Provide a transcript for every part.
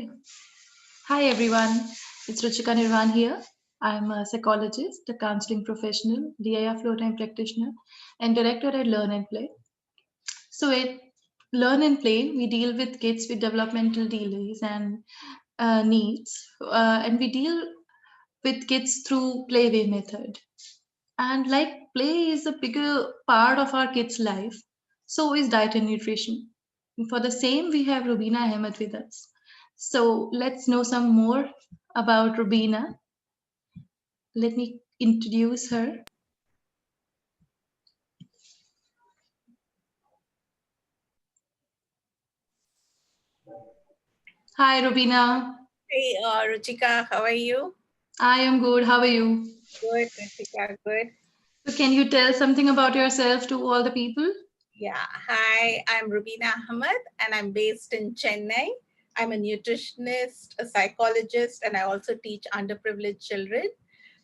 Okay. Hi everyone. It's Ruchika Nirvan here. I'm a psychologist, a counseling professional, DIR flow time practitioner, and director at Learn and Play. So at Learn and Play, we deal with kids with developmental delays and needs, and we deal with kids through playway method. And like play is a bigger part of our kids' life, so is diet and nutrition. And for the same, we have Rubina Ahmed with us. So let's know some more about Rubina. Let me introduce her. Hi, Rubina. Hey, Ruchika, how are you? I am good. How are you? Good, Ruchika, good. So can you tell something about yourself to all the people? Yeah, hi, I'm Rubina Ahmed and I'm based in Chennai. I'm a nutritionist, a psychologist, and I also teach underprivileged children.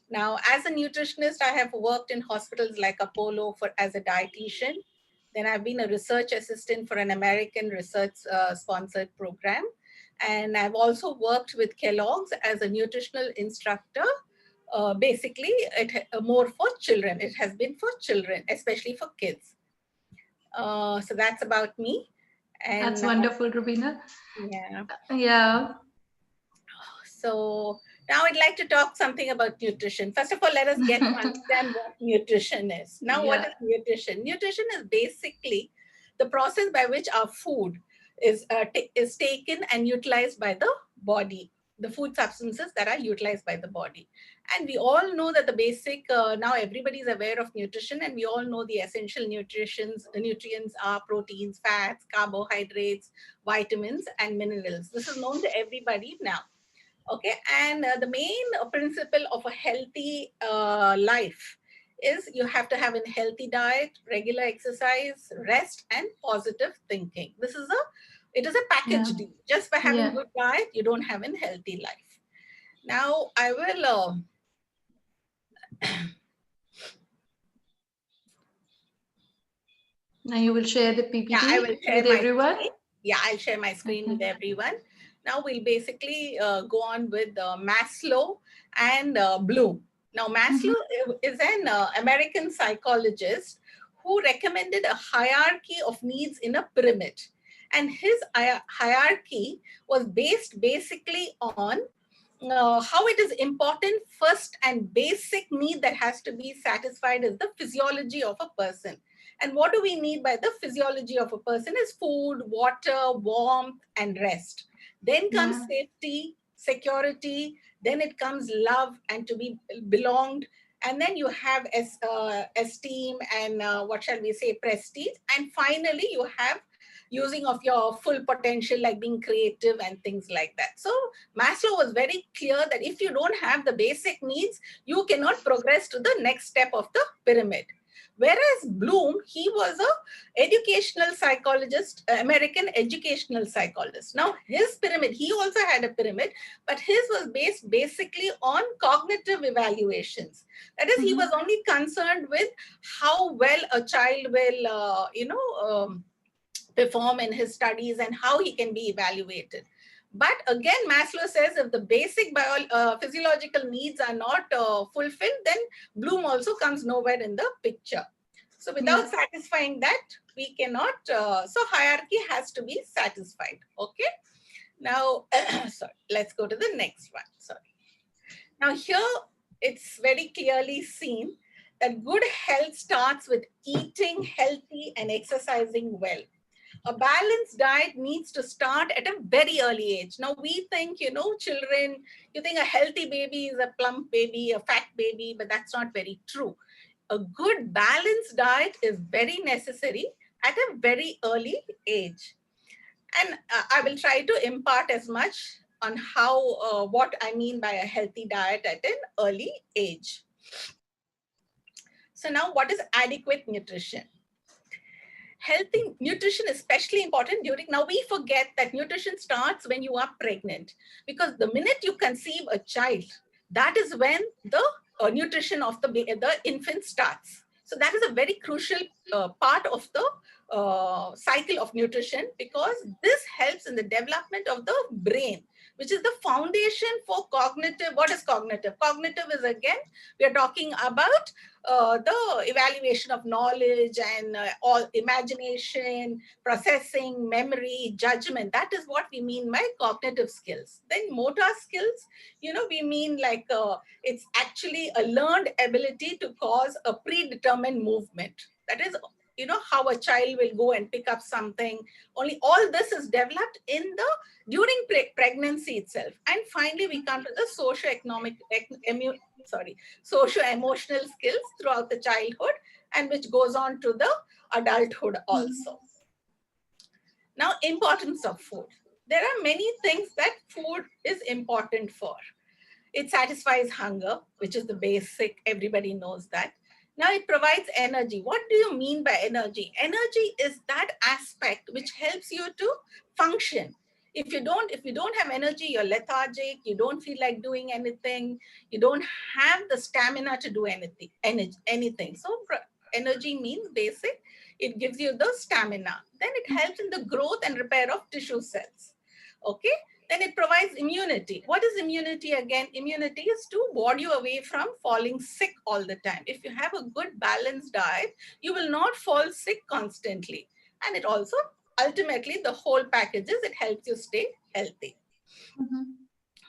Now, as a nutritionist, I have worked in hospitals like Apollo as a dietitian. Then I've been a research assistant for an American research sponsored program. And I've also worked with Kellogg's as a nutritional instructor. Basically, more for children. It has been for children, especially for kids. So that's about me. That's And wonderful, Rubina. yeah. Yeah. So now I'd like to talk something about nutrition. First of all, let us get to understand what nutrition is. Now, what Yeah. is nutrition? Nutrition is basically the process by which our food is taken and utilized by the body, the food substances that are utilized by the body. And we all know that the basic, now everybody is aware of nutrition, and we all know the essential nutrients are proteins, fats, carbohydrates, vitamins, and minerals. This is known to everybody now. Okay, and the main principle of a healthy life is you have to have a healthy diet, regular exercise, rest, and positive thinking. It is a Yeah. package deal. Just by having Yeah. good diet, you don't have a healthy life. Now I will Now you will share the yeah, I will PPT share with my everyone. screen. Yeah, I'll share my screen Okay. with everyone. Now we'll basically go on with Maslow and Bloom. Now, Mhm. Maslow is an American psychologist who recommended a hierarchy of needs in a pyramid. And his hierarchy was based basically on how it is important. First and basic need that has to be satisfied is the physiology of a person. And what do we need by the physiology of a person is food, water, warmth, and rest. Then comes Yeah. safety, security, then it comes love and to be belonged. And then you have esteem and what shall we say, prestige. And finally, you have using of your full potential, like being creative and things like that. So Maslow was very clear that if you don't have the basic needs, you cannot progress to the next step of the pyramid. Whereas Bloom, he was a educational psychologist, American educational psychologist. Now his pyramid, he also had a pyramid, but his was based basically on cognitive evaluations. That is, he Mhm. was only concerned with how well a child will, perform in his studies and how he can be evaluated. But again, Maslow says if the basic physiological needs are not fulfilled, then Bloom also comes nowhere in the picture. So without Yeah. satisfying that, we cannot, so hierarchy has to be satisfied. Okay. Now, sorry, let's go to the next one. Sorry. Now here, it's very clearly seen that good health starts with eating healthy and exercising well. A balanced diet needs to start at a very early age. Now we think, children, you think a healthy baby is a plump baby, a fat baby, but that's not very true. A good balanced diet is very necessary at a very early age. And I will try to impart as much on what I mean by a healthy diet at an early age. So now, what is adequate nutrition? Healthy nutrition is especially important during, now we forget that nutrition starts when you are pregnant, because the minute you conceive a child, that is when the nutrition of the infant starts. So that is a very crucial part of the cycle of nutrition, because this helps in the development of the brain. which is the foundation for cognitive. What is cognitive? Cognitive is, again, we are talking about the evaluation of knowledge and all imagination, processing, memory, judgment. That is what we mean by cognitive skills. Then motor skills, we mean like it's actually a learned ability to cause a predetermined movement. That is, how a child will go and pick up something. Only all this is developed in the during pregnancy itself. And finally, we come to the socio-emotional skills throughout the childhood, and which goes on to the adulthood also. Now, importance of food. There are many things that food is important for. It satisfies hunger, which is the basic, everybody knows that. Now it provides energy. What do you mean by energy? Energy is that aspect which helps you to function. If you don't have energy, you're lethargic, you don't feel like doing anything, you don't have the stamina to do anything. So energy means basic. It gives you the stamina. Then it helps in the growth and repair of tissue cells. Okay. Then it provides immunity. What is immunity again? Immunity is to ward you away from falling sick all the time. If you have a good balanced diet, you will not fall sick constantly. And it also, ultimately, the whole package is it helps you stay healthy.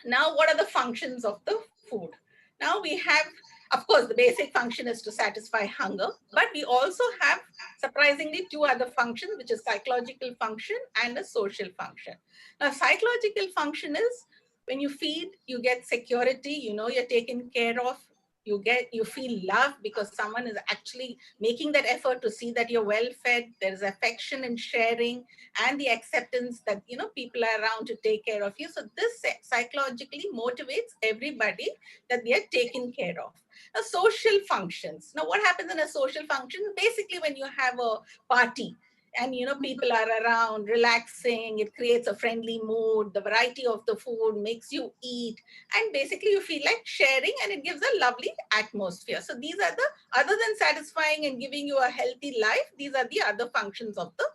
Now, what are the functions of the food? Now we have, of course, the basic function is to satisfy hunger, but we also have surprisingly two other functions, which is psychological function and a social function. Now, psychological function is when you feed, you get security, you're taken care of, you feel love because someone is actually making that effort to see that you're well fed. There's affection and sharing and the acceptance that people are around to take care of you. So this psychologically motivates everybody that they are taken care of. Now, social functions. Now, what happens in a social function? Basically, when you have a party and people are around relaxing, it creates a friendly mood. The variety of the food makes you eat, and basically you feel like sharing, and it gives a lovely atmosphere. So these are the, other than satisfying and giving you a healthy life, these are the other functions of the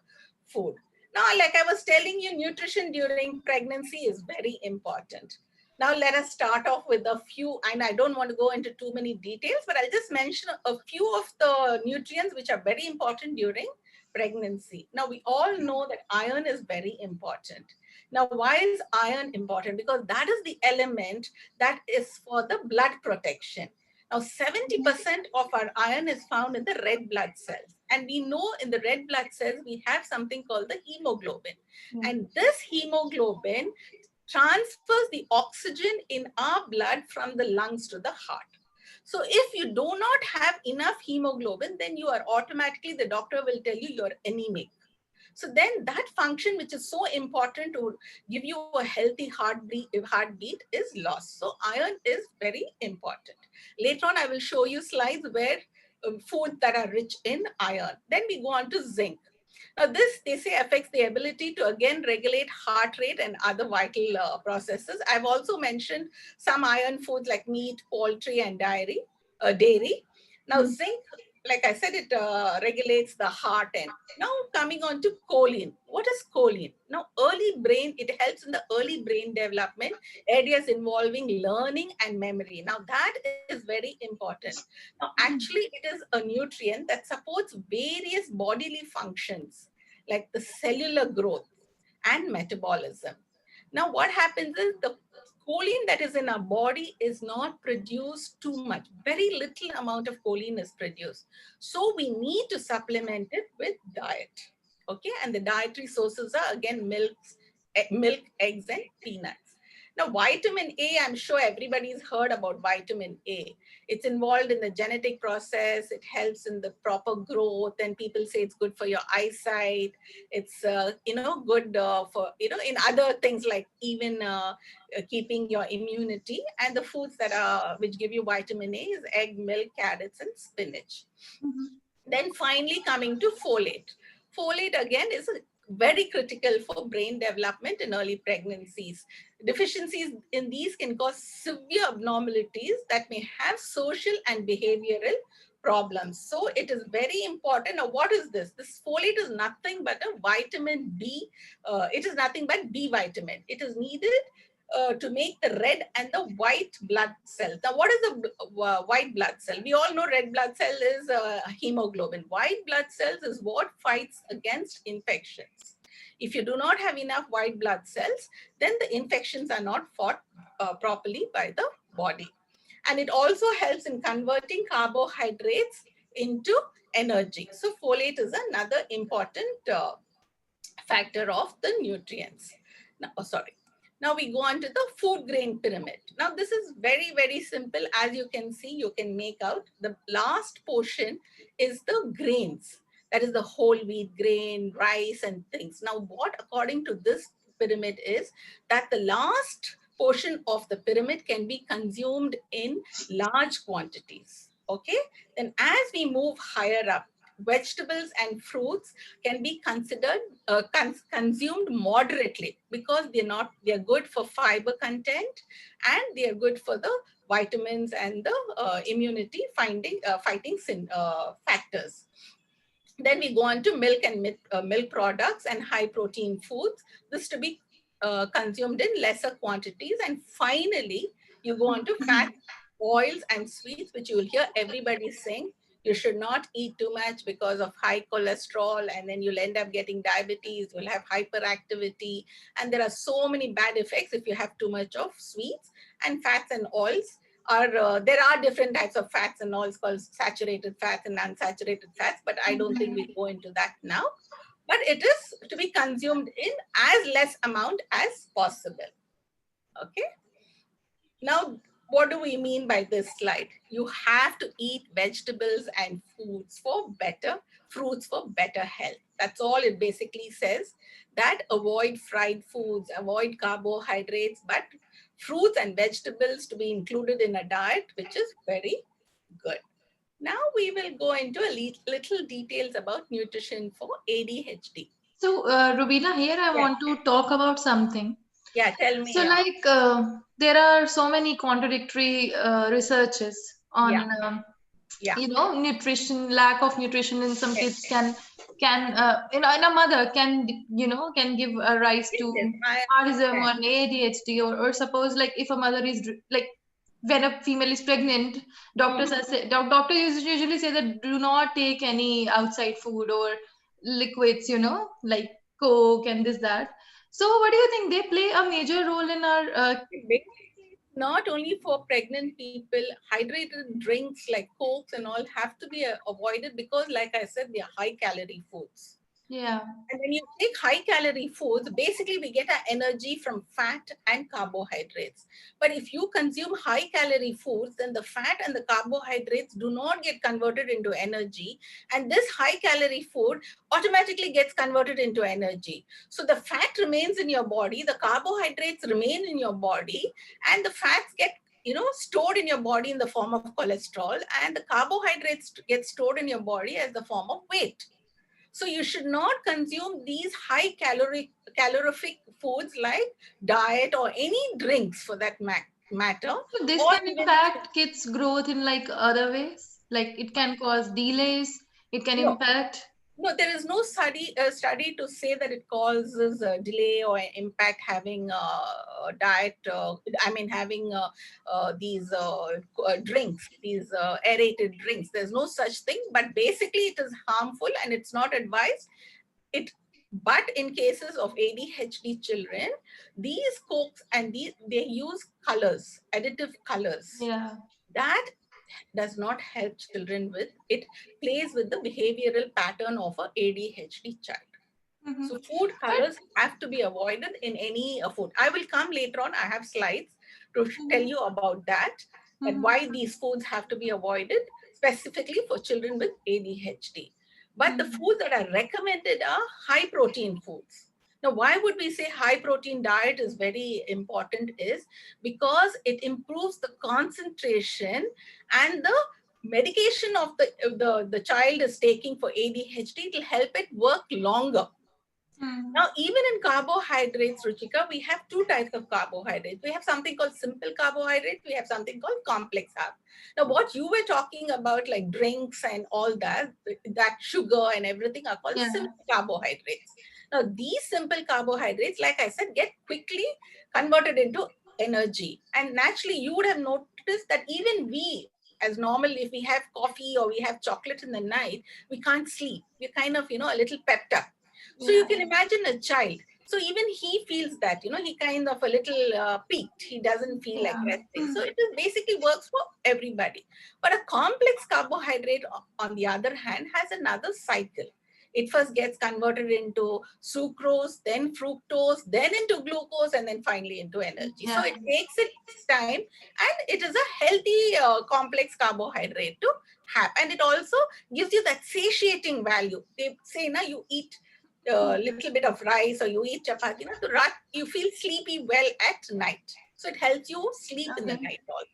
food. Now, like I was telling you, nutrition during pregnancy is very important. Now, let us start off with a few, and I don't want to go into too many details, but I'll just mention a few of the nutrients which are very important during pregnancy. Now, we all know that iron is very important. Now, why is iron important? Because that is the element that is for the blood protection. Now, 70% of our iron is found in the red blood cells. And we know in the red blood cells, we have something called the hemoglobin. And this hemoglobin transfers the oxygen in our blood from the lungs to the heart. So if you do not have enough hemoglobin, then you are automatically, the doctor will tell you you're anemic. So then that function, which is so important to give you a healthy heartbeat is lost. So iron is very important. Later on, I will show you slides where foods that are rich in iron. Then we go on to zinc. Now this, they say, affects the ability to again regulate heart rate and other vital processes. I've also mentioned some iron foods like meat, poultry, and dairy. Now zinc, like I said, it regulates the heart end. Now coming on to choline. What is choline? Now it helps in the early brain development, areas involving learning and memory. Now that is very important. Now actually it is a nutrient that supports various bodily functions like the cellular growth and metabolism. Now what happens is the choline that is in our body is not produced too much. Very little amount of choline is produced. So we need to supplement it with diet. Okay, and the dietary sources are again milk, eggs, and peanuts. Now, vitamin A, I'm sure everybody's heard about vitamin A. It's involved in the genetic process. It helps in the proper growth, and people say it's good for your eyesight. It's good for in other things like even keeping your immunity. And the foods that are which give you vitamin A is egg, milk, carrots, and spinach. Then finally coming to folate. Folate again is very critical for brain development in early pregnancies. Deficiencies in these can cause severe abnormalities that may have social and behavioral problems. So it is very important. Now, what is this? This folate is nothing but a vitamin B. It is nothing but B vitamin. It is needed to make the red and the white blood cells. Now, what is the white blood cell? We all know red blood cell is hemoglobin. White blood cells is what fights against infections. If you do not have enough white blood cells, then the infections are not fought properly by the body. And it also helps in converting carbohydrates into energy. So folate is another important factor of the nutrients. Now, oh, sorry. Now we go on to the food grain pyramid. Now this is very, very simple. As you can see, you can make out the last portion is the grains. That is the whole wheat grain, rice and things. Now what according to this pyramid is that the last portion of the pyramid can be consumed in large quantities. Okay. Then as we move higher up, vegetables and fruits can be considered consumed moderately because they're good for fiber content and they're good for the vitamins and the immunity fighting factors. Then we go on to milk and milk products and high protein foods. This to be consumed in lesser quantities. And finally, you go on to fat, oils and sweets, which you will hear everybody saying you should not eat too much because of high cholesterol, and then you'll end up getting diabetes, you'll have hyperactivity, and there are so many bad effects if you have too much of sweets. And fats and oils are, there are different types of fats and oils called saturated fats and unsaturated fats, but I don't think we go into that now. But it is to be consumed in as less amount as possible. Okay. Now, what do we mean by this slide? You have to eat vegetables and fruits for better health. That's all it basically says, that avoid fried foods, avoid carbohydrates, but fruits and vegetables to be included in a diet, which is very good. Now we will go into a little details about nutrition for ADHD. So, Rubina, here I want to talk about something. Yeah, tell me. So, like, there are so many contradictory researches on, you know, nutrition, lack of nutrition in some kids can in a mother can, you know, can give a rise to autism or ADHD, or suppose like if a mother is like, when a female is pregnant, doctors usually say that do not take any outside food or liquids, you know, like Coke and this that. So what do you think, they play a major role in our not only for pregnant people, hydrated drinks like Cokes and all have to be avoided because, like I said, they are high calorie foods. Yeah. And when you take high calorie foods, basically we get our energy from fat and carbohydrates. But if you consume high calorie foods, then the fat and the carbohydrates do not get converted into energy. And this high calorie food automatically gets converted into energy. So the fat remains in your body, the carbohydrates remain in your body, and the fats get stored in your body in the form of cholesterol, and the carbohydrates get stored in your body as the form of weight. So you should not consume these high calorific foods like diet or any drinks for that matter. So this can impact kids' growth in like other ways. Like it can cause delays. It can impact. No, there is no study to say that it causes a delay or impact having diet. Having these drinks, these aerated drinks. There's no such thing. But basically, it is harmful and it's not advised. But in cases of ADHD children, these Cokes and they use colors, additive colors. Yeah. That does not help children with, it plays with the behavioral pattern of a ADHD child. So food colors have to be avoided in any food. I will come later on. I have slides to tell you about that why these foods have to be avoided specifically for children with ADHD. But the foods that are recommended are high protein foods. Now, why would we say high protein diet is very important is because it improves the concentration and the medication of the child is taking for ADHD. It will help it work longer. Now, even in carbohydrates, Ruchika, we have two types of carbohydrates. We have something called simple carbohydrates. We have something called complex carb. Now, what you were talking about, like drinks and all that sugar and everything are called simple carbohydrates. Now, these simple carbohydrates, like I said, get quickly converted into energy. And naturally, you would have noticed that even we, as normal, if we have coffee or we have chocolate in the night, we can't sleep. We're kind of, a little pepped up. So you Yeah. can imagine a child. So even he feels that, he kind of a little peaked. He doesn't feel like Yeah. resting. So it is basically works for everybody. But a complex carbohydrate, on the other hand, has another cycle. It first gets converted into sucrose, then fructose, then into glucose, and then finally into energy. So Yeah. it takes its time, and it is a healthy complex carbohydrate to have. And it also gives you that satiating value. They say, now you eat a little bit of rice or you eat chapati, you feel sleepy well at night. So it helps you sleep in the Okay. night also.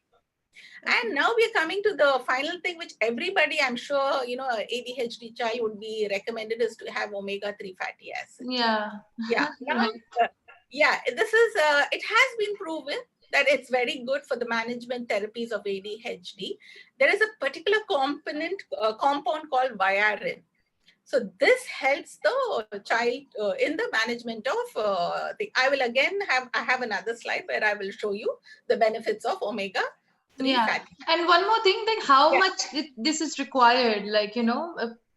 Okay. And now we are coming to the final thing, which everybody, I'm sure, a ADHD child would be recommended, is to have omega-3 fatty acid. Yeah. Yeah. Now, Right. this is, it has been proven that it's very good for the management therapies of ADHD. There is a particular compound called viarin. So this helps the child in the management of I will again I have another slide where I will show you the benefits of omega-3 Yeah. fatty. And one more thing, like how Yeah. much this is required, like,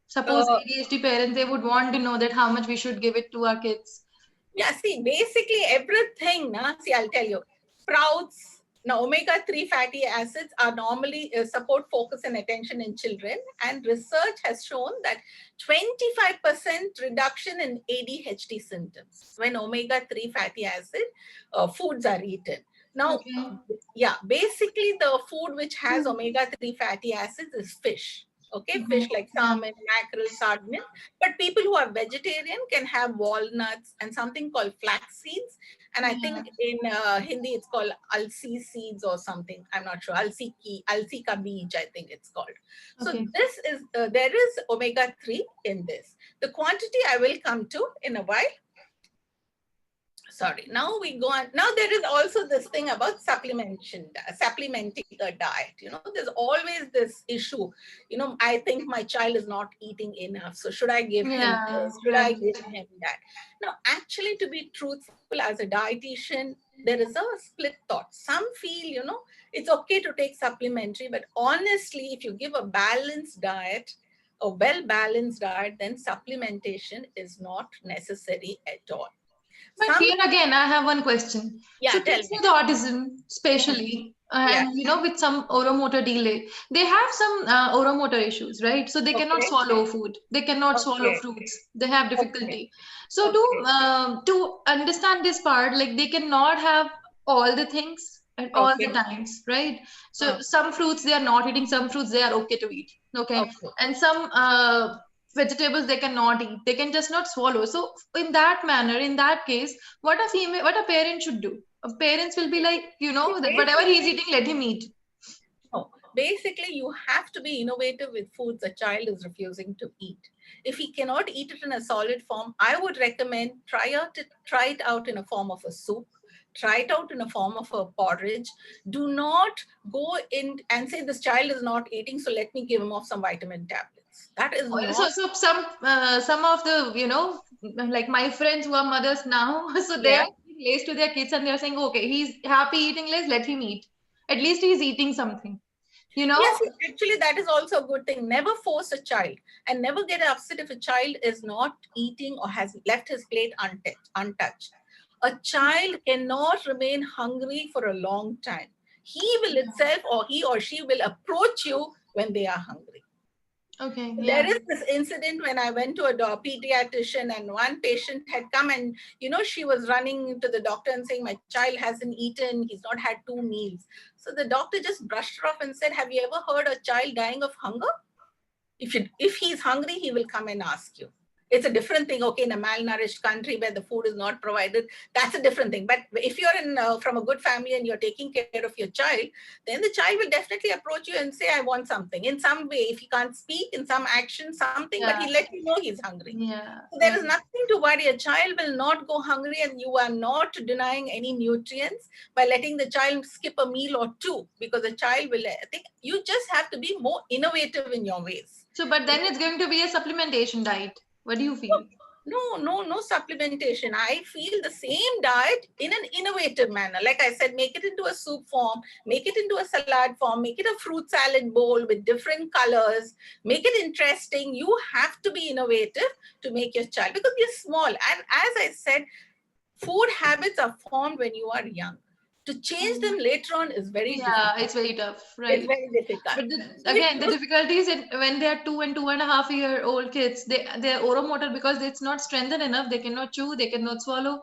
suppose Uh, ADHD parents, they would want to know that how much we should give it to our kids. yeah, see, basically everything, see, I'll tell you, sprouts, now omega-3 fatty acids are normally support focus and attention in children. And research has shown that 25% reduction in ADHD symptoms when omega-3 fatty acid foods are eaten. Now, Okay. yeah, basically the food which has omega-3 fatty acids is fish. Okay, Mhm. fish like Yeah. salmon, mackerel, sardines. But people who are vegetarian can have walnuts and something called flax seeds. And I Yeah. think in Hindi it's called alsi seeds or something. I'm not sure. Alsi ka beej, I think it's called. So Okay. this is, there is omega-3 in this. The quantity I will come to in a while. Sorry, now we go on. Now there is also this thing about supplementing a diet. There's always this issue. I think my child is not eating enough. So should I give him Yeah. this? Should I Right. give him that? Now, actually, to be truthful, as a dietitian, there is a split thought. Some feel, it's okay to take supplementary, but honestly, if you give a balanced diet, a well-balanced diet, then supplementation is not necessary at all. But Some, here again, I have one question. yeah, So tell kids me. with autism, Mhm. especially, Yeah. and with some oromotor delay, they have some oromotor issues, right? So they cannot Okay. swallow food, they cannot swallow Okay. fruits, they have Okay. difficulty. So Okay. to understand this part, like they cannot have all the things at all the Okay. times, right? So Uh, some fruits they are not eating, some fruits they are okay to eat, okay, okay. and some vegetables they cannot eat, they can just not swallow. So in that manner, in that case, what a parent should do, parents will be like, See, that whatever he's basically, eating, let him eat. no. Basically, you have to be innovative with foods a child is refusing to eat. If he cannot eat it in a solid form, I would recommend try it out in a form of a soup. Try it out in a form of a porridge. Do not go in and say this child is not eating, so let me give him off some vitamin tablets. That is So not. some of the, like my friends who are mothers now, so they Yeah. are giving lace to their kids and they're saying, okay, he's happy eating lace, let him eat, at least he's eating something, you know Yes, actually, that is also a good thing. Never force a child, and never get upset if a child is not eating or has left his plate untouched. A child cannot remain hungry for a long time. He will itself, or he or she will approach you when they are hungry. Okay, There yeah. is this incident when I went to a pediatrician, and one patient had come, and she was running to the doctor and saying, my child hasn't eaten, he's not had 2 meals. So the doctor just brushed her off and said, have you ever heard a child dying of hunger? If he's hungry, he will come and ask you. It's a different thing. Okay, in a malnourished country where the food is not provided, that's a different thing. But if you're in from a good family and you're taking care of your child, then the child will definitely approach you and say, I want something in some way. If he can't speak, in some action, something, but Yeah. he'll let you know he's hungry. Yeah. So there is Right. nothing to worry. A child will not go hungry, and you are not denying any nutrients by letting the child skip a meal or two, because the child will, I think you just have to be more innovative in your ways. So, but then it's going to be a supplementation diet. What do you feel? No supplementation. I feel the same diet in an innovative manner. Like I said, make it into a soup form, make it into a salad form, make it a fruit salad bowl with different colors, make it interesting. You have to be innovative to make your child, because you're small. And as I said, food habits are formed when you are young. To change them later on is very Yeah, difficult. it's very tough, It's right? very difficult. But So if again, the you difficulty is when they are 2 and 2.5 year old kids, their oromotor, because it's not strengthened enough, they cannot chew, they cannot swallow.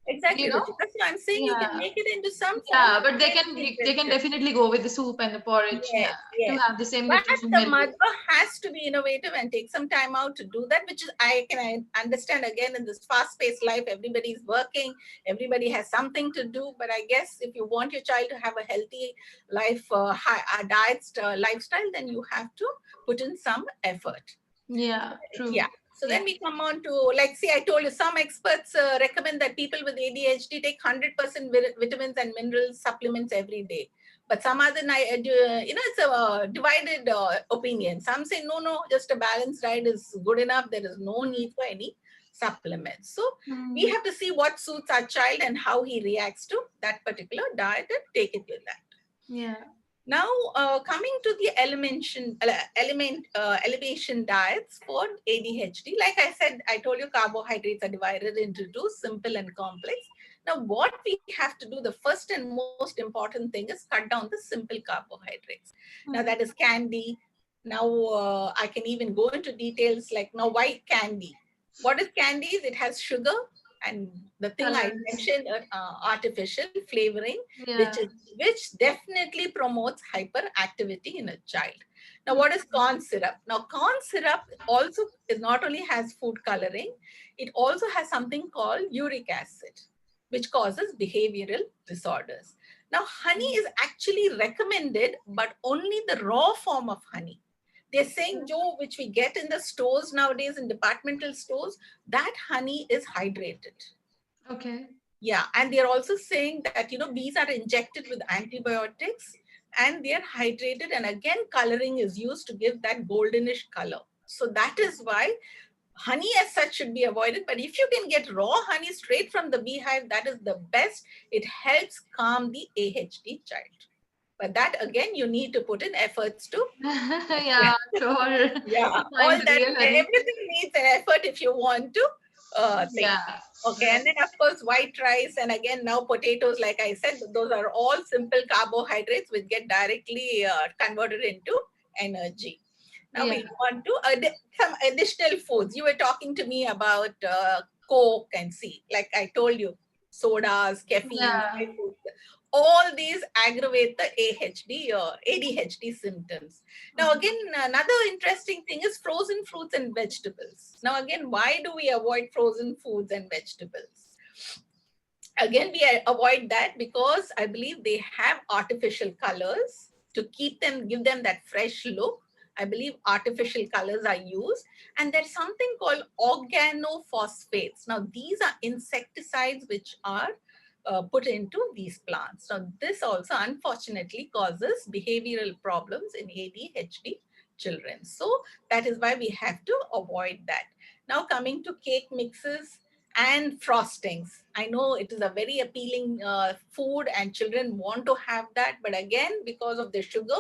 exactly, You know? Ruchita. So I'm saying you can Yeah, make it into some form yeah. which But is very they can interesting. definitely go with the soup and the porridge. Yes, Yeah, to yes. have the same But nutrition the value. mother has to be innovative and take some time out to do that, which is I understand. Again, in this fast-paced life, everybody's working, everybody has something to do. But I guess if you want your child to have a healthy life, lifestyle, then you have to put in some effort. Yeah, Yeah. true. So Yeah. then we come on to, like, see, I told you some experts recommend that people with ADHD take 100% vitamins and minerals supplements every day. But some other, it's a divided opinion. Some say, no, just a balanced diet is good enough. There is no need for any supplements. So we Mm, have to see what suits our child and how he reacts to that particular diet and take it with that. yeah. Now, coming to the elevation diets for ADHD, like I said, I told you carbohydrates are divided into two, simple and complex. Now, what we have to do, the first and most important thing is cut down the simple carbohydrates. Now, that is Mm, candy. Now, I can even go into details like now, why candy? What is candy? Is it has sugar and the thing I colors. mentioned, artificial flavoring, which Yeah. is which definitely promotes hyperactivity in a child. Now, what is corn syrup? Now, corn syrup also is not only has food coloring, it also has something called uric acid, which causes behavioral disorders. Now, honey Mm, is actually recommended, but only the raw form of honey. They're saying, Joe, which we get in the stores nowadays, in departmental stores, that honey is hydrated. okay. Yeah, and they're also saying that bees are injected with antibiotics and they're hydrated, and again coloring is used to give that goldenish color. So that is why honey as such should be avoided. But if you can get raw honey straight from the beehive, that is the best. It helps calm the ADHD child. But that again, you need to put in efforts to. Yeah, sure. Yeah, To all find the that, real honey. everything needs an effort if you want to think. Yeah. Okay, and Right. then of course white rice, and again now potatoes, like I said, those are all simple carbohydrates which get directly converted into energy. Now Yeah. we want to some additional foods. You were talking to me about Coke and see, like I told you, sodas, caffeine, Yeah. all these aggravate the ADHD symptoms. Now, Mm, again, another interesting thing is frozen fruits and vegetables. Now, again, why do we avoid frozen foods and vegetables? Again, we avoid that because I believe they have artificial colors to keep them, give them that fresh look. I believe artificial colors are used, and there's something called organophosphates. Now, these are insecticides which are put into these plants. Now, this also unfortunately causes behavioral problems in ADHD children. So, that is why we have to avoid that. Now, coming to cake mixes and frostings. I know it is a very appealing food and children want to have that. But again, because of the sugar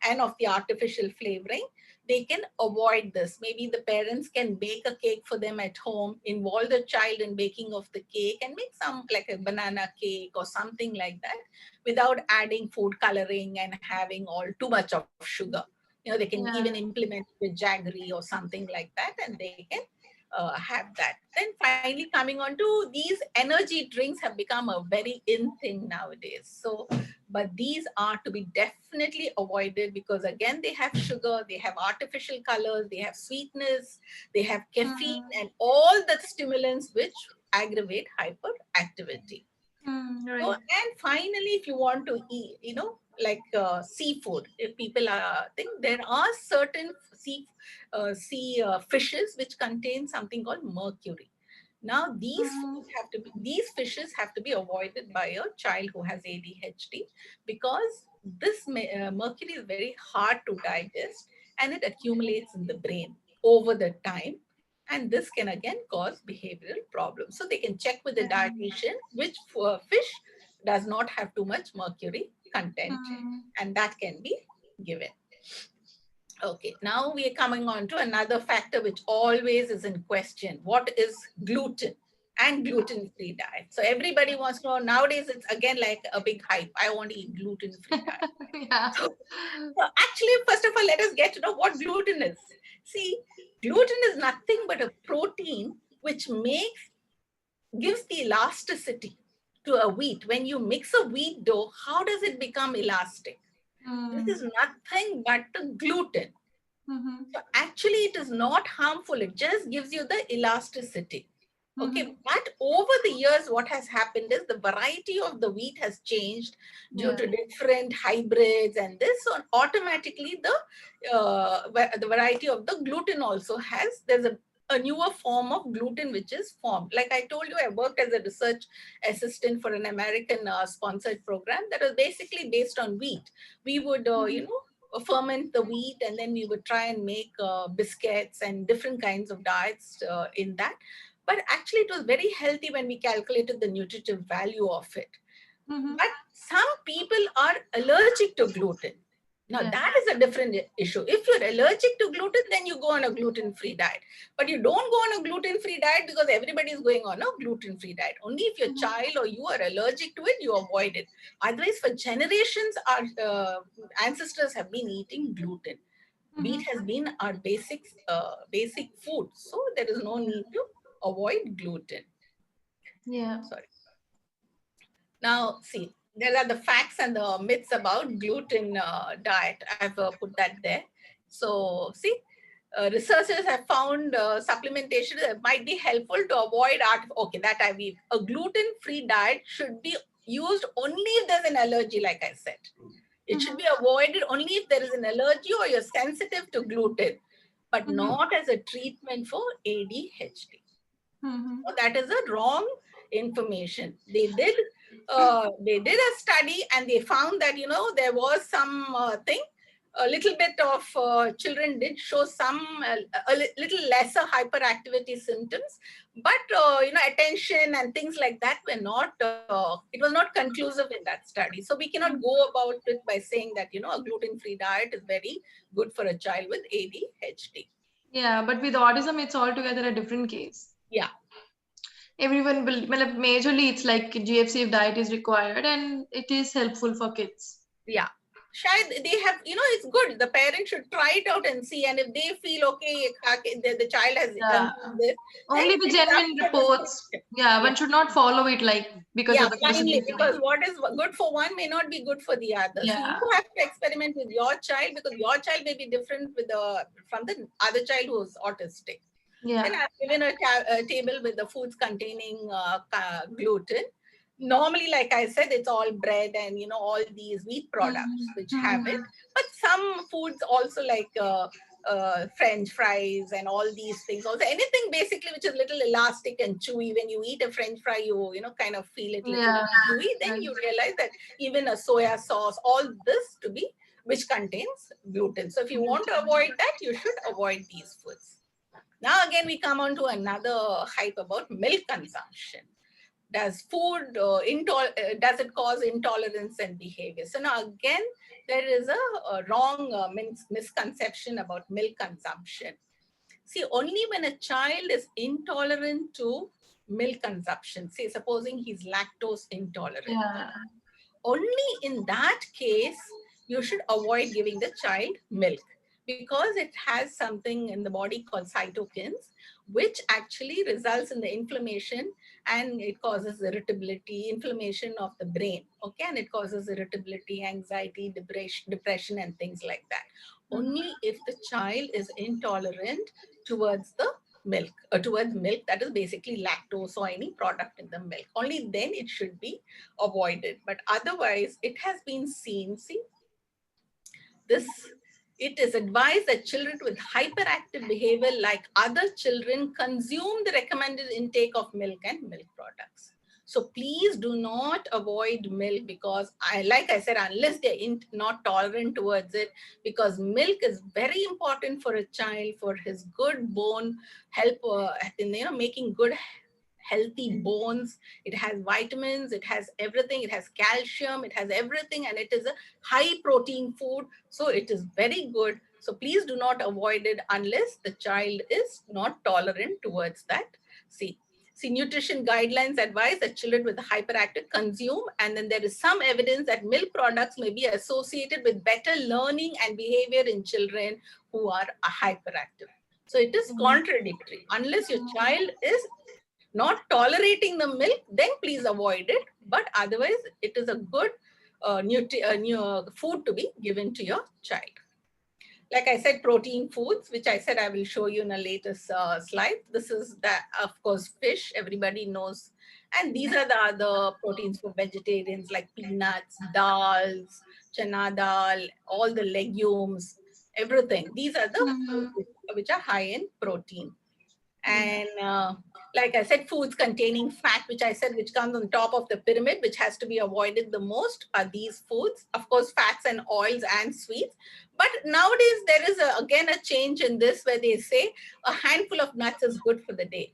and of the artificial flavoring, they can avoid this. Maybe the parents can bake a cake for them at home, involve the child in baking of the cake and make some like a banana cake or something like that without adding food coloring and having all too much of sugar. They can even yeah. implement with jaggery or something like that, and they can have that. Then finally coming on to these energy drinks have become a very in thing nowadays. So, but these are to be definitely avoided because again, they have sugar, they have artificial colors, they have sweetness, they have caffeine Mm, and all the stimulants which aggravate hyperactivity. So, right. and finally, if you want to eat, like seafood, if people think there are certain sea fishes which contain something called mercury. Now, Mm, these fishes have to be avoided by a child who has ADHD because this mercury is very hard to digest and it accumulates in the brain over the time, And this can again cause behavioral problems. So they can check with the Yeah. dietitian which fish does not have too much mercury content, and that can be given. Okay, now we are coming on to another factor which always is in question. What is gluten and gluten-free diet? So everybody wants to know, nowadays it's again like a big hype. I want to eat gluten-free diet. Yeah. So actually, first of all, let us get to know what gluten is. See, gluten is nothing but a protein which gives the elasticity to a wheat. When you mix a wheat dough, how does it become elastic? This is nothing but the gluten. So actually, it is not harmful. It just gives you the elasticity. Okay, but over the years, what has happened is the variety of the wheat has changed due Yeah. to different hybrids and this. So automatically, the variety of the gluten also there's a newer form of gluten which is formed. Like I told you, I worked as a research assistant for an American sponsored program that was basically based on wheat. We would, ferment the wheat, and then we would try and make biscuits and different kinds of diets in that. But actually, it was very healthy when we calculated the nutritive value of it. But some people are allergic to gluten. Now, Yeah. that is a different issue. If you're allergic to gluten, then you go on a gluten-free diet. But you don't go on a gluten-free diet because everybody is going on a gluten-free diet. Only if your child or you are allergic to it, you avoid it. Otherwise, for generations, our ancestors have been eating gluten. Wheat has been our basic food. So there is no need to avoid gluten. Yeah. Sorry. Now, see, there are the facts and the myths about gluten diet. I've put that there. So, see, researchers have found supplementation might be helpful to avoid okay, that I mean, a gluten-free diet should be used only if there's an allergy, like I said. It should be avoided only if there is an allergy or you're sensitive to gluten, but not as a treatment for ADHD. So that is a wrong information. They did a study and they found that there was some thing. A little bit of children did show some little lesser hyperactivity symptoms, but attention and things like that were not. It was not conclusive in that study. So we cannot go about it by saying that a gluten-free diet is very good for a child with ADHD. Yeah, but with autism, it's altogether a different case. Yeah. Everyone will, majorly it's like GFCF diet is required and it is helpful for kids. Yeah. Shayad they have, it's good. The parent should try it out and see. And if they feel okay, the child has consumed this, then Only the it is up genuine to the reports. discretion. Yeah, Yeah. one should not follow it like because Yeah, of the blindly, possibility. because what is good for one may not be good for the other. So you Yeah. have to experiment with your child because your child may be different from the other child who's autistic. Then Yeah. I've given a table with the foods containing gluten. Normally, like I said, it's all bread and all these wheat products which have it. But some foods also like French fries and all these things. Also, anything basically which is little elastic and chewy. When you eat a French fry, you kind of feel it little Yeah. chewy. Then you realize that even a soya sauce, all this which contains gluten. So if you want to avoid that, you should avoid these foods. Now again, we come on to another hype about milk consumption. Does does it cause intolerance and behavior? So now again, there is a wrong misconception about milk consumption. See, only when a child is intolerant to milk consumption, say supposing he's lactose intolerant, Yeah. only in that case you should avoid giving the child milk, because it has something in the body called cytokines, which actually results in the inflammation, and it causes irritability, inflammation of the brain. Okay, and it causes irritability, anxiety, depression and things like that. Only if the child is intolerant towards the milk, or towards milk that is basically lactose or any product in the milk, only then it should be avoided. But otherwise, it has been seen, see, this, it is advised that children with hyperactive behavior like other children consume the recommended intake of milk and milk products. So please do not avoid milk, because like I said, unless they're not tolerant towards it, because milk is very important for a child, for his good bone help, in making good healthy bones. It has vitamins, it has everything, it has calcium, it has everything, and it is a high protein food, so it is very good. So please do not avoid it unless the child is not tolerant towards that. See, nutrition guidelines advise that children with hyperactive consume, and then there is some evidence that milk products may be associated with better learning and behavior in children who are hyperactive. So it is contradictory. Unless your child is not tolerating the milk, then please avoid it. But otherwise, it is a good food to be given to your child. Like I said, protein foods, which I said I will show you in a latest slide. This is that, of course, fish, everybody knows. And these are the other proteins for vegetarians, like peanuts, dals, chana dal, all the legumes, everything. These are the foods which are high in protein. And like I said, foods containing fat, which I said, which comes on top of the pyramid, which has to be avoided the most, are these foods. Of course, fats and oils and sweets. But nowadays, there is again a change in this, where they say a handful of nuts is good for the day.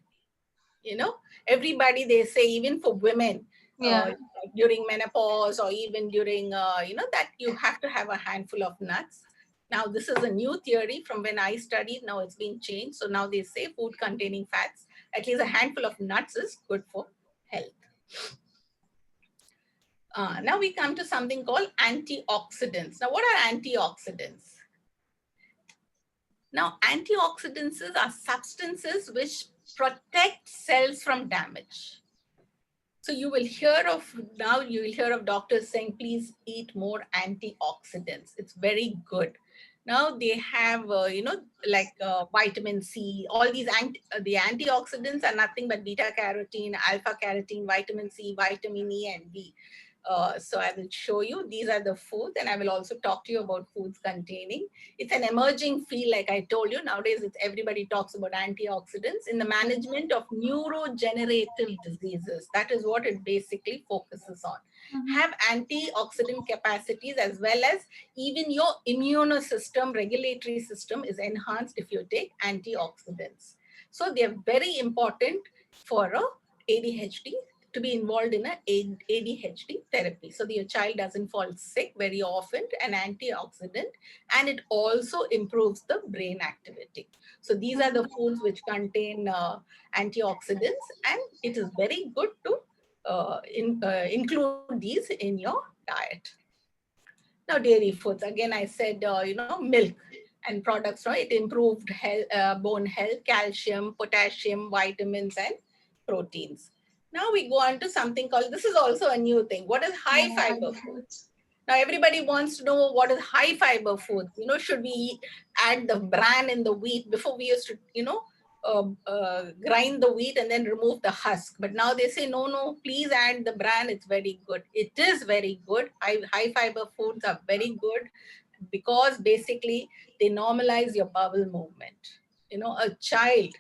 Everybody, they say, even for women, Yeah. during menopause, or even during, that you have to have a handful of nuts. Now, this is a new theory from when I studied. Now it's been changed. So now they say food containing fats, at least a handful of nuts is good for health. Now we come to something called antioxidants. Now, what are antioxidants? Now, antioxidants are substances which protect cells from damage. So you will hear of doctors saying, please eat more antioxidants. It's very good. Now they have, like vitamin C, all these the antioxidants are nothing but beta carotene, alpha carotene, vitamin C, vitamin E, and B. So I will show you, these are the foods, and I will also talk to you about foods containing. It's an emerging field, like I told you. Nowadays, everybody talks about antioxidants in the management of neurodegenerative diseases. That is what it basically focuses on. Have antioxidant capacities, as well as even your immune system, regulatory system is enhanced if you take antioxidants. So they are very important for a ADHD, to be involved in a ADHD therapy. So your child doesn't fall sick very often, an antioxidant, and it also improves the brain activity. So these are the foods which contain antioxidants, and it is very good to include these in your diet. Now, dairy foods, again, I said, milk and products, right? It improved health, bone health, calcium, potassium, vitamins, and proteins. Now we go on to something called, this is also a new thing. What is high fiber foods? Now everybody wants to know what is high fiber foods. Should we add the bran in the wheat? Before we used to, grind the wheat and then remove the husk. But now they say, no, please add the bran. It's very good. It is very good. High fiber foods are very good, because basically they normalize your bowel movement. A child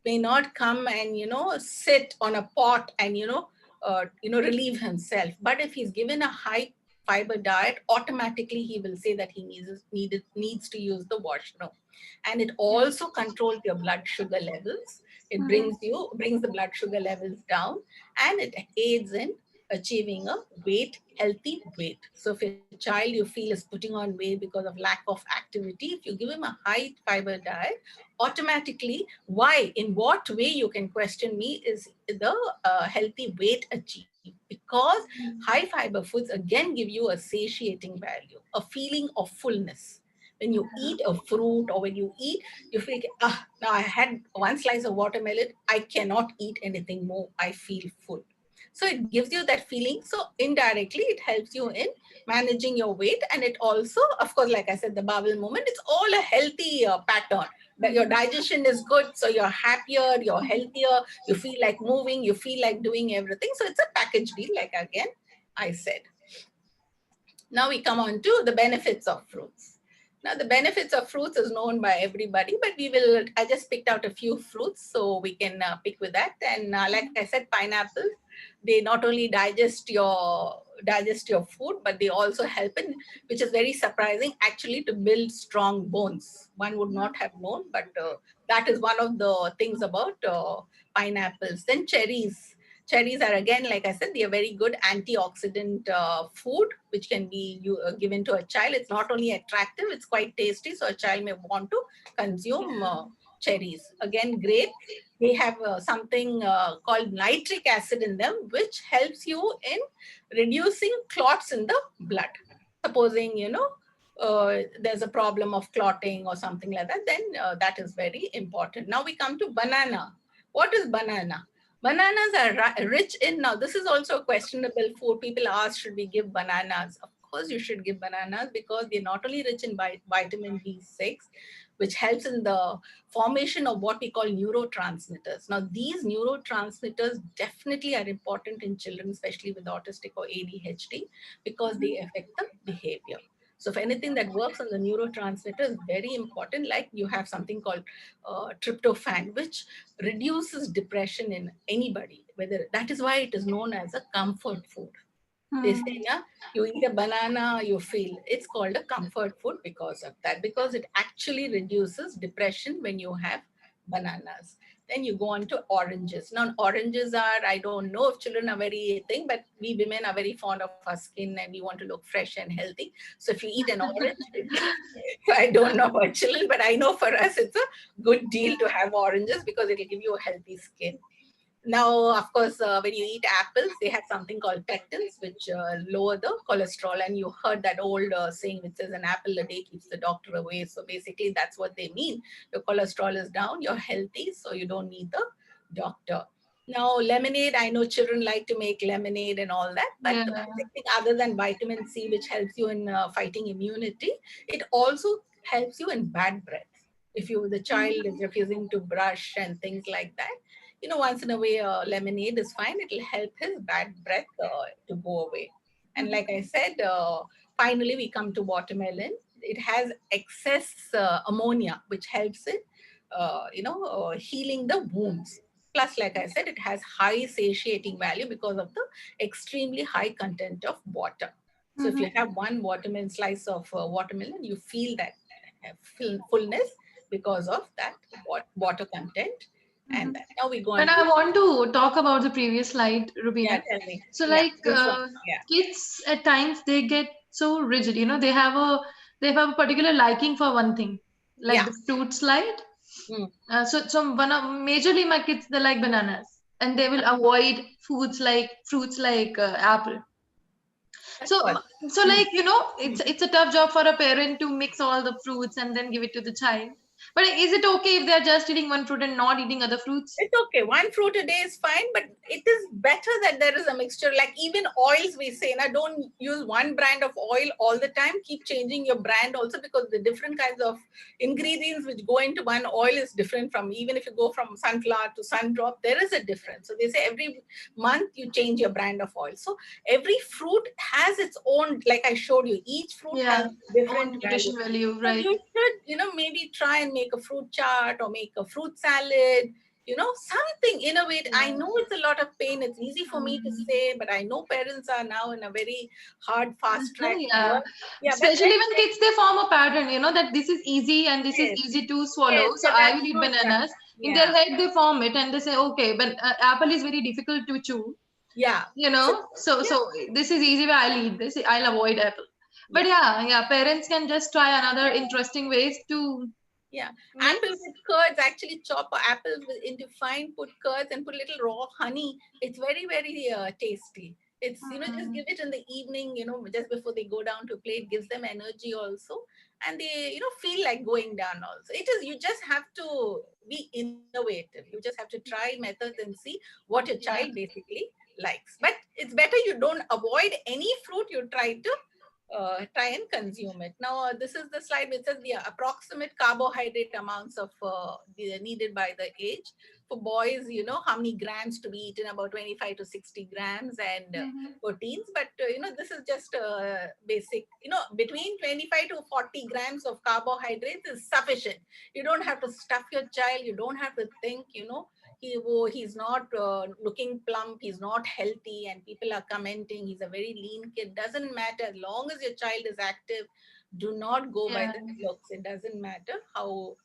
may not come and sit on a pot and relieve himself, but if he's given a high fiber diet, automatically he will say that he needs to use the washroom. And it also controls your blood sugar levels. It brings the blood sugar levels down, and it aids in achieving a healthy weight. So if a child you feel is putting on weight because of lack of activity, if you give him a high fiber diet, automatically, in what way, you can question me, is the healthy weight achieved? Because high fiber foods again give you a satiating value, a feeling of fullness. When you eat a fruit, or when you eat, you feel, now I had one slice of watermelon, I cannot eat anything more, I feel full. So it gives you that feeling. So indirectly, it helps you in managing your weight. And it also, of course, like I said, the bowel movement, it's all a healthy pattern. That your digestion is good, so you're happier, you're healthier, you feel like moving, you feel like doing everything. So it's a package deal, like again I said. Now we come on to the benefits of fruits. Now the benefits of fruits is known by everybody, but I just picked out a few fruits, so we can pick with that. And like I said, pineapple, They not only digest your food, but they also help in, which is very surprising, actually, to build strong bones. One would not have known, but that is one of the things about pineapples. Then cherries. Cherries are, again, like I said, they are very good antioxidant food, which can be given to a child. It's not only attractive, it's quite tasty, so a child may want to consume cherries. Again, grapes, they have something called nitric acid in them, which helps you in reducing clots in the blood. Supposing, there's a problem of clotting or something like that, then that is very important. Now we come to banana. What is banana? Bananas are rich in, now this is also a questionable food. People ask, should we give bananas? Of course you should give bananas, because they're not only rich in vitamin B6, which helps in the formation of what we call neurotransmitters. Now, these neurotransmitters definitely are important in children, especially with autistic or ADHD, because they affect the behavior. So if anything that works on the neurotransmitter is very important, like you have something called tryptophan, which reduces depression in anybody. Whether that is why it is known as a comfort food. They say, na, you eat a banana, you feel. It's called a comfort food because of that, because it actually reduces depression when you have bananas. Then you go on to oranges. Now, oranges are, I don't know if children are very thing, but we women are very fond of our skin and we want to look fresh and healthy. So if you eat an orange, I don't know about children, but I know for us it's a good deal to have oranges because it will give you a healthy skin. Now, of course, when you eat apples, they have something called pectins, which lower the cholesterol. And you heard that old saying which says an apple a day keeps the doctor away. So basically, that's what they mean. Your cholesterol is down, you're healthy, so you don't need the doctor. Now, lemonade, I know children like to make lemonade and all that, but Yeah. the basic thing, other than vitamin C, which helps you in fighting immunity, it also helps you in bad breath. If the child is refusing to brush and things like that, once in a way, lemonade is fine. It'll help his bad breath to go away. And like I said, finally we come to watermelon. It has excess ammonia, which helps in, healing the wounds. Plus, like I said, it has high satiating value because of the extremely high content of water. So if you have one watermelon slice of watermelon, you feel that fullness because of that water content. And that. Now we go on But to, I want to talk about the previous slide, yeah, Rubina. tell me. So, Yeah, like this one. Yeah. kids at times they get so rigid. They have a particular liking for one thing, like Yeah. the fruit slide. Mm. So one of majorly my kids they like bananas, and they will avoid fruits like apple. That's So what. so Mm. like it's a tough job for a parent to mix all the fruits and then give it to the child. But is it okay if they are just eating one fruit and not eating other fruits? It's okay. One fruit a day is fine, but it is better that there is a mixture. Like even oils, we say, now don't use one brand of oil all the time. Keep changing your brand also, because the different kinds of ingredients which go into one oil is different from, even if you go from sunflower to sundrop, there is a difference. So they say every month you change your brand of oil. So every fruit has its own, like I showed you, each fruit has Yeah, different own value. nutrition value, So right? you should, maybe try and make a fruit chart or make a fruit salad, something innovate. I Yeah. know it's a lot of pain. It's easy for me to say, but I know parents are now in a very hard, fast track Yeah, work. Yeah, but especially when kids they form a pattern, that this is easy and this is yes, easy to swallow. yes, So yeah, I that's will eat so bananas. attractive. In their Yeah, head, they form it and they say, okay, but apple is very difficult to chew. yeah. You So, know, so yeah, so this is easy. But I'll eat this. I'll avoid apple. But yeah. yeah, parents can just try another interesting ways to Yeah, apple mix. with curds, actually chop apples into fine, put curds and put little raw honey. It's very, very tasty. It's, just give it in the evening, just before they go down to play. It gives them energy also. And they, feel like going down also. It is, you just have to be innovative. You just have to try methods and see what your child Yeah. basically likes. But it's better you don't avoid any fruit, you try and consume it. Now, this is the slide which says the approximate carbohydrate amounts of needed by the age. For boys, how many grams to be eaten, about 25 to 60 grams, and proteins. But, this is just basic, between 25 to 40 grams of carbohydrates is sufficient. You don't have to stuff your child. You don't have to think, he's not looking plump, he's not healthy, and people are commenting he's a very lean kid. Doesn't matter, as long as your child is active, do not go by Yeah. the looks. It doesn't matter how.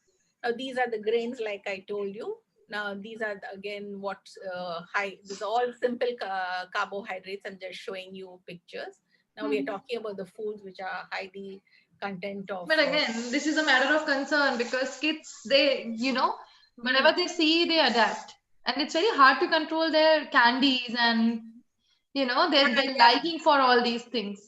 Now these are the grains, like I told you. Now these are again what high. These are all simple carbohydrates. I'm just showing you pictures. Now we are Mhm. talking about the foods which are highly content of. But again, this is a matter of concern because kids, they, Hmm. whatever they see, they adapt. And it's very hard to control their candies and, Yeah, they're yeah, liking for all these things.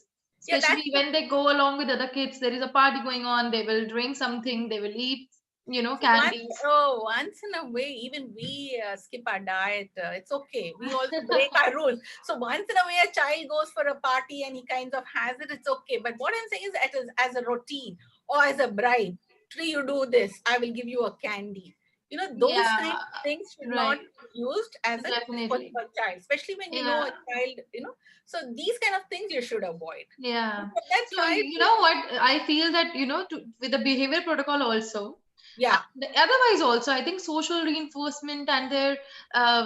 yeah. That's Especially the when they go along with other kids, there is a party going on, they will drink something, they will eat, so candies. once in a way, even we skip our diet. It's okay. We also break our rules. So once in a way, a child goes for a party and he kind of has it. It's okay. But what I'm saying is, as a routine or as a bribe, today you do this, I will give you a candy. Those kind Yeah, of things should not right. be used as a for Definitely. a child, especially when you know Yeah, a child. So these kind of things you should avoid. yeah. Because that So, child, you know what? I feel that, with the behavior protocol also, yeah, otherwise also, I think social reinforcement and their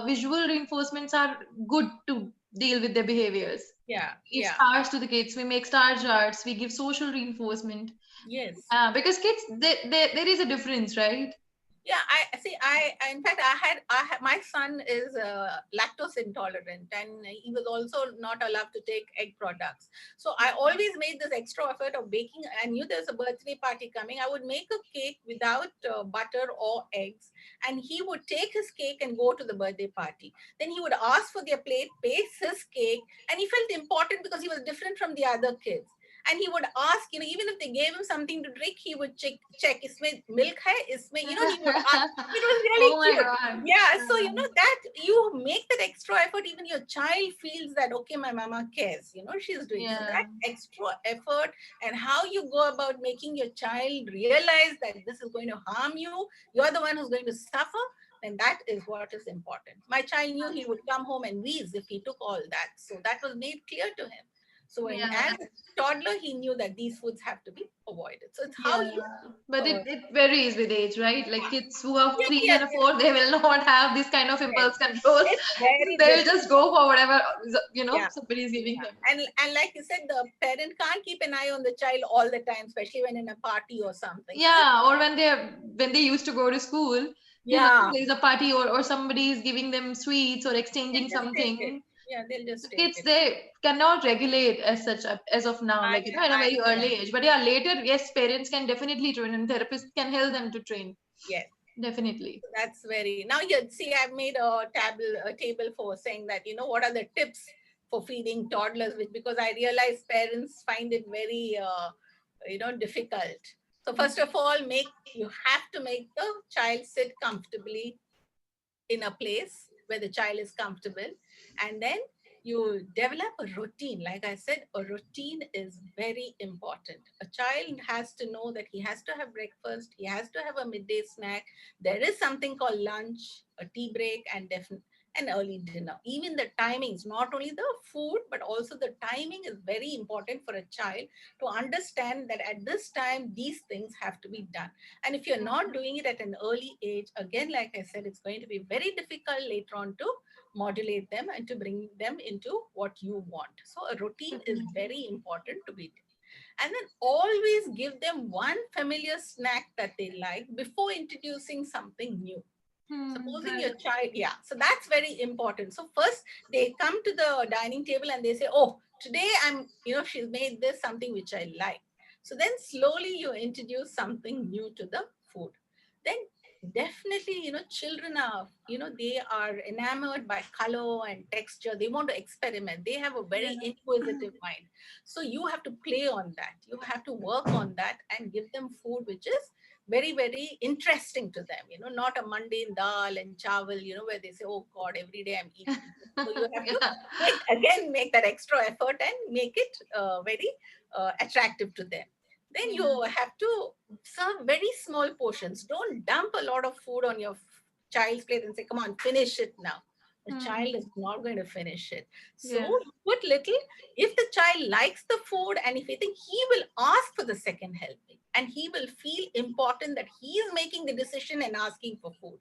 visual reinforcements are good to deal with their behaviors. yeah, Give yeah, stars to the kids. We make star charts. We give social reinforcement. yes. Because kids, there is a difference, right? Yeah, I see. In fact, my son is lactose intolerant, and he was also not allowed to take egg products. So I always made this extra effort of baking. I knew there was a birthday party coming. I would make a cake without butter or eggs, and he would take his cake and go to the birthday party. Then he would ask for their plate, paste his cake, and he felt important because he was different from the other kids. And he would ask, even if they gave him something to drink, he would check, isme milk hai, isme, he would ask. It was really Oh my cute. God. Yeah, so that you make that extra effort, even your child feels that, okay, my mama cares, she's doing. So Yeah. that extra effort and how you go about making your child realize that this is going to harm you, you're the one who's going to suffer, then that is what is important. My child knew he would come home and wheeze if he took all that. So that was made clear to him. So when Yeah. as a toddler, he knew that these foods have to be avoided. So it's how Yeah, you, but uh, it varies with age, right? Like kids who are yes, 3 yes, and 4, they will not have this kind of yes. impulse control. It's very They will different. just go for whatever Yeah. somebody is giving Yeah. them. And like you said, the parent can't keep an eye on the child all the time, especially when in a party or something. So it's, Yeah, or when they used to go to school, yeah, there is a party or somebody is giving them sweets or exchanging they'll just take it. something. Yeah, they'll So just take kids, it. they cannot regulate as such as of now, like in a I very know. early age. But yeah, later, yes, parents can definitely train and therapists can help them to train. Yes. Definitely. That's very, now you see, I've made a table for saying that, what are the tips for feeding toddlers, which, because I realize parents find it very difficult. So first of all, you have to make the child sit comfortably in a place where the child is comfortable, and then you develop a routine. Like I said, a routine is very important. A child has to know that he has to have breakfast, he has to have a midday snack, there is something called lunch, a tea break, and an early dinner. Even the timings, not only the food but also the timing, is very important for a child to understand that at this time these things have to be done. And if you're not doing it at an early age, again, like I said, it's going to be very difficult later on to modulate them and to bring them into what you want. So a routine is Definitely. very important to be. And then always give them one familiar snack that they like before introducing something new. Supposing Right. your child, yeah, so that's very important. So first they come to the dining table and they say, oh, today she's made this something which I like. So then slowly you introduce something new to the food. Then definitely, children are, they are enamored by color and texture. They want to experiment. They have a Yeah. very inquisitive mind. So you have to play on that. You have to work on that and give them food which is very, very interesting to them, not a mundane dal and chawal, where they say, oh God, every day I'm eating this. So you have to Yeah. make that extra effort and make it very attractive to them. Then Yeah. you have to serve very small portions. Don't dump a lot of food on your child's plate and say, come on, finish it now. The child is not going to finish it. So Yeah. you put little. If the child likes the food and if he think, he will ask for the second helping and he will feel important that he is making the decision and asking for food.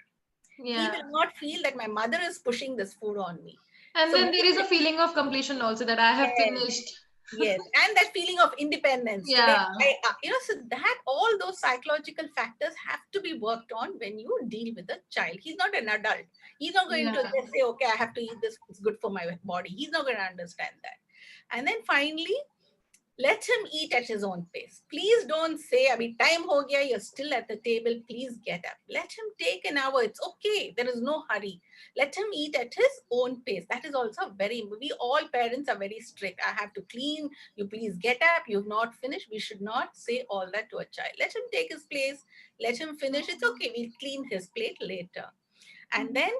He Yeah. will not feel that my mother is pushing this food on me. And So then there is a feeling of completion also that I have yes, finished. yes, and that feeling of independence. Today, Yeah. so that all those psychological factors have to be worked on when you deal with a child. He's not an adult. He's not going to Yeah. just say, okay, I have to eat this. It's good for my body. He's not going to understand that. And then finally, let him eat at his own pace. Please don't say, Abhi, time ho gaya, you're still at the table, please get up. Let him take an hour. It's okay. There is no hurry. Let him eat at his own pace. That is also we all parents are very strict. I have to clean. You please get up. You've not finished. We should not say all that to a child. Let him take his place. Let him finish. It's okay. We'll clean his plate later. And then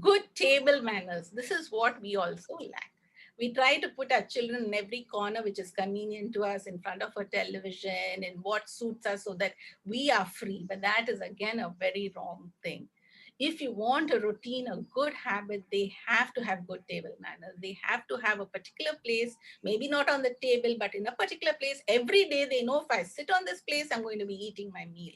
good table manners. This is what we also lack. We try to put our children in every corner which is convenient to us, in front of a television, and what suits us, so that we are free. But that is again a very wrong thing. If you want a routine, a good habit, they have to have good table manners. They have to have a particular place, maybe not on the table, but in a particular place. Every day they know, if I sit on this place, I'm going to be eating my meal.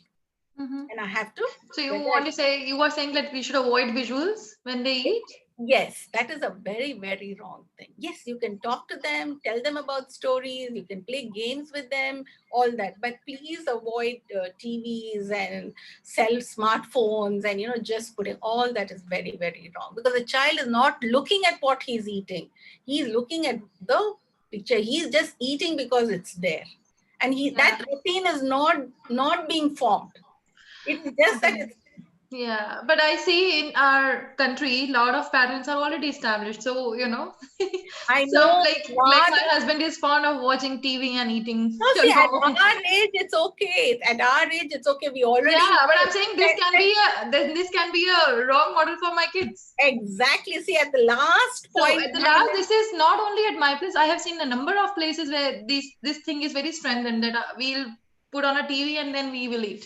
Mm-hmm. And I have to, So you whether want to say, you are saying that we should avoid visuals when they eat? yes, that is a very, very wrong thing. Yes, you can talk to them, tell them about stories, you can play games with them, all that. But please avoid TVs and sell smartphones and, just putting all that is very, very wrong. Because the child is not looking at what he's eating. He's looking at the picture. He's just eating because it's there. And Yeah. that routine is not being formed. It's just that Okay. it's Yeah, but I see in our country, a lot of parents are already established. So, I some know like my husband is fond of watching TV and eating, no, see, at our age, it's okay. At our age, it's okay. We already Yeah, but know I'm saying this can be a wrong model for my kids. exactly. See, at the last So point, at the last, this is not only at my place. I have seen a number of places where this thing is very strengthened that we'll put on a TV and then we will eat.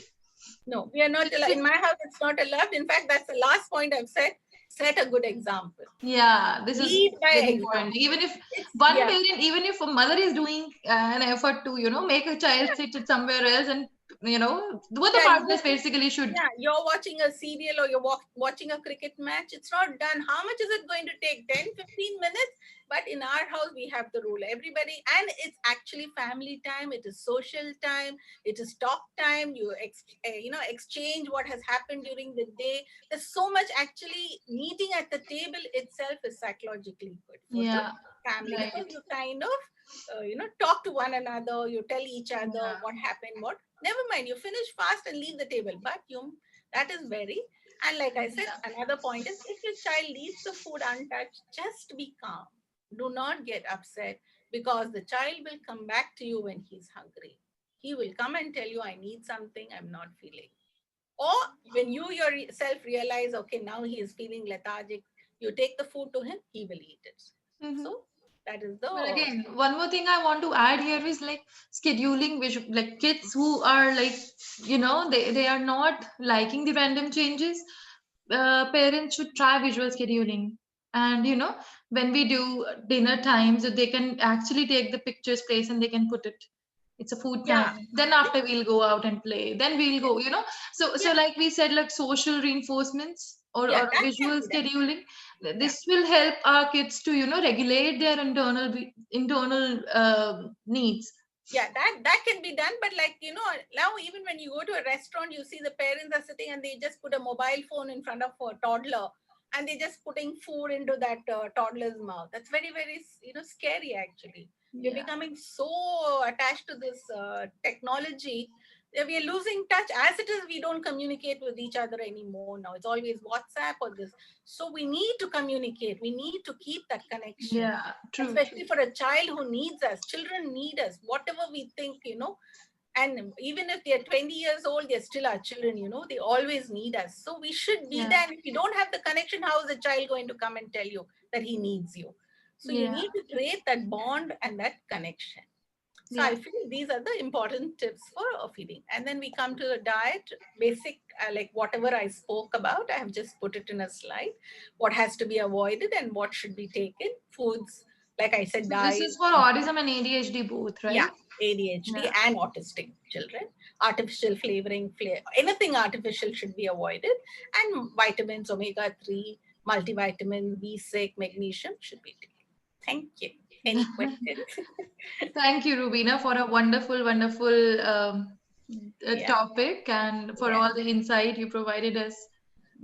no, we are not allowed. In my house, it's not allowed. In fact, that's the last point I've said. Set a good example. Yeah, this is Lead by very example. important. Even if It's, one yeah. parent, even if a mother is doing an effort to, make a child sit it somewhere else, and both the Yeah, partners basically should. you're watching a serial or you're watching a cricket match. It's not done. How much is it going to take? 10-15 minutes? But in our house, we have the rule. Everybody, and it's actually family time. It is social time. It is talk time. Exchange what has happened during the day. There's so much actually. Meeting at the table itself is psychologically good for the Yeah, family, right. because you kind of talk to one another, you tell each other Yeah, what happened, what never mind, you finish fast and leave the table. But that is very, and like I said, yeah, another point is, if your child leaves the food untouched, just be calm. Do not get upset, because the child will come back to you when he's hungry. He will come and tell you, I need something, I'm not feeling. Or when you yourself realize, okay, now he is feeling lethargic, you take the food to him, he will eat it. hmm. So that is But the again, one more thing I want to add here is like scheduling, which like kids who are like, they are not liking the random changes. Parents should try visual scheduling. And when we do dinner time, so they can actually take the pictures place and they can put it. It's a food yeah. time. Then after we'll go out and play. Then we'll go, So Yeah, like we said, like social reinforcements yeah, or that can visual be done. scheduling. Yeah, This will help our kids to regulate their internal needs. yeah, that can be done. But like now even when you go to a restaurant, you see the parents are sitting and they just put a mobile phone in front of a toddler, and they just putting food into that toddler's mouth. That's very, very scary actually. We're Yeah. becoming so attached to this technology that we are losing touch. As it is, we don't communicate with each other anymore now. It's always WhatsApp or this. So we need to communicate. We need to keep that connection, Yeah, true, true. especially for a child who needs us. Children need us, whatever we think, and even if they're 20 years old, they're still our children, they always need us. So we should be Yeah, there. And if you don't have the connection, how is the child going to come and tell you that he needs you? So you yeah, need to create that bond and that connection. So yeah. I feel these are the important tips for feeding. And then we come to the diet, basic, like whatever I spoke about, I have just put it in a slide. What has to be avoided and what should be taken. Foods, like I said, So this diet. is for autism and ADHD both, Yeah, right? ADHD Yeah. and autistic children. Artificial flavoring, anything artificial should be avoided. And vitamins, omega-3, multivitamin, B6, magnesium should be taken. Thank you. Any questions? Thank you, Rubina, for a wonderful, wonderful Yeah, topic and for yeah, all the insight you provided us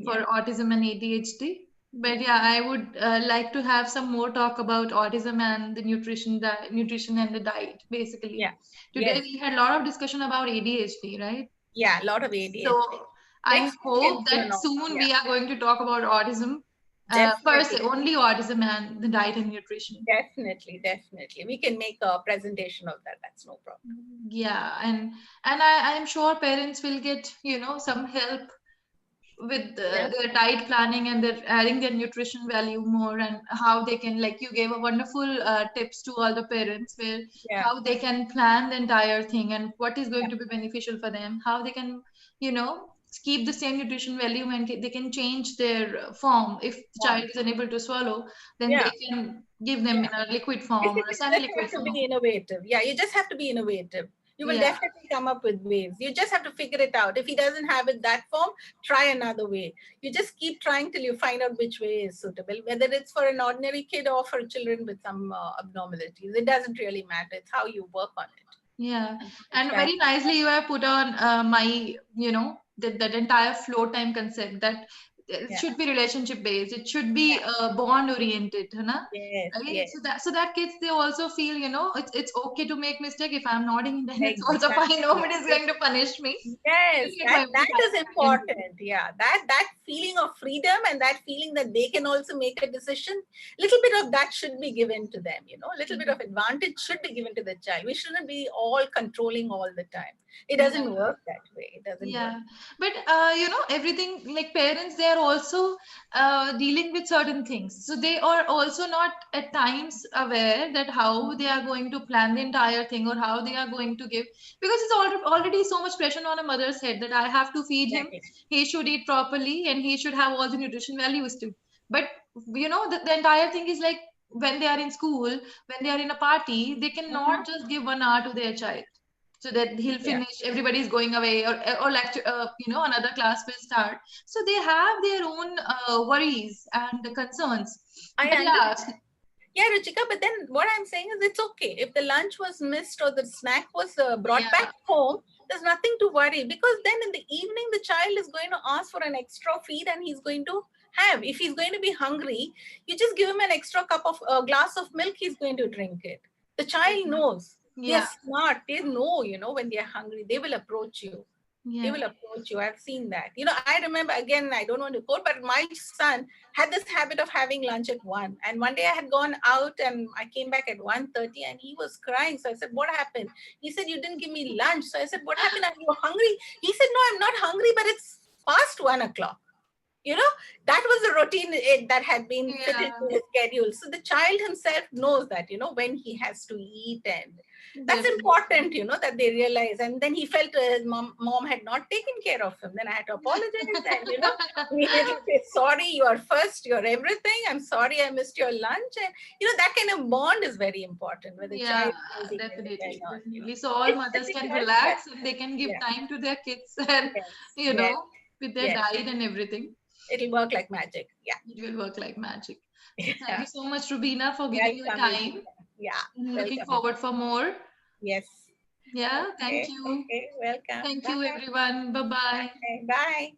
for yeah, autism and ADHD. yeah, But yeah, I would like to have some more talk about autism and the nutrition and the diet, basically. yeah. Today Yes, we had a lot of discussion about ADHD, right? yeah, a lot of So ADHD. I Next we can hope do that now. soon Yeah, we are going to talk about autism, per se, definitely. only autism and the diet and nutrition. Definitely, definitely. We can make a presentation of that. That's no problem. Yeah, and I'm sure parents will get, some help with Yeah, their diet planning and their adding their nutrition value more, and how they can, like, you gave a wonderful tips to all the parents where yeah, how they can plan the entire thing and what is yeah, going to be beneficial for them, how they can, you know keep the same nutrition value, and they can change their form. If the child is unable to swallow, then yeah, they can give them yeah. in a liquid Yes, form or yes, a you just semi-liquid have to form. be innovative. Yeah, you just have to be innovative. You will Yeah. definitely come up with ways. You just have to figure it out. If he doesn't have it that form, try another way. You just keep trying till you find out which way is suitable, whether it's for an ordinary kid or for children with some abnormalities. It doesn't really matter. It's how you work on it. Yeah, And and try. very nicely you have put on my, that entire flow time concept, that it Yeah. should be relationship based. It should Yeah. be bond oriented, Yes. right? Yes. So that kids, they also feel, it's okay to make mistake. If I'm nodding, then it's also fine. Exactly. Nobody is going to punish me. Yes, If that if that I is important. Yeah, that feeling of freedom and that feeling that they can also make a decision. Little bit of that should be given to them. A little bit of advantage should be given to the child. We shouldn't be all controlling all the time. It Yeah. doesn't work that way. It doesn't work. Yeah, but everything, like parents, they are also dealing with certain things. So they are also not at times aware that how they are going to plan the entire thing, or how they are going to give, because it's already so much pressure on a mother's head that I have to feed him, Exactly. he should eat properly, and he should have all the nutrition values too. But the entire thing is like, when they are in school, when they are in a party, they Mhm. cannot just give 1 hour to their child so that he'll Yeah, finish, everybody's going away, or lecture, another class will start. So they have their own worries and concerns. I But yeah. understand. Yeah, Ruchika, but then what I'm saying is it's okay. If the lunch was missed or the snack was brought Yeah. back home, there's nothing to worry, because then in the evening, the child is going to ask for an extra feed and he's going to have. If he's going to be hungry, you just give him an extra cup of glass of milk, he's going to drink it. The child knows. They're Yeah. smart. They know, when they're hungry, they will approach you. They Yeah. will approach you. I've seen that. I remember, again, I don't want to quote, but my son had this habit of having lunch at 1. And one day I had gone out and I came back at 1:30 and he was crying. So I said, what happened? He said, you didn't give me lunch. So I said, what happened? Are you hungry? He said, no, I'm not hungry, but it's past 1 o'clock. That was the routine that had been fit Yeah. into his schedule. So the child himself knows that, when he has to eat, and that's Definitely. important, that they realize. And then he felt his mom had not taken care of him. Then I had to apologize and, immediately say, sorry, you are first, you're everything. I'm sorry I missed your lunch. And, that kind of bond is very important, where the Yeah, child knows he can depend definitely, on you. definitely. So all It's mothers can difficult, but relax and they can give yeah, time to their kids and, yes, you yes, know, with their yes. diet and everything. It'll work like magic. Yeah. It will work like magic. So thank Yeah. you so much, Rubina, for giving your Welcome, time. Ruchika. Yeah, I'm looking welcome. forward for more. Yes. Yeah, thank Okay, you. okay, welcome. Thank you, Bye. everyone. Bye bye. Okay, bye.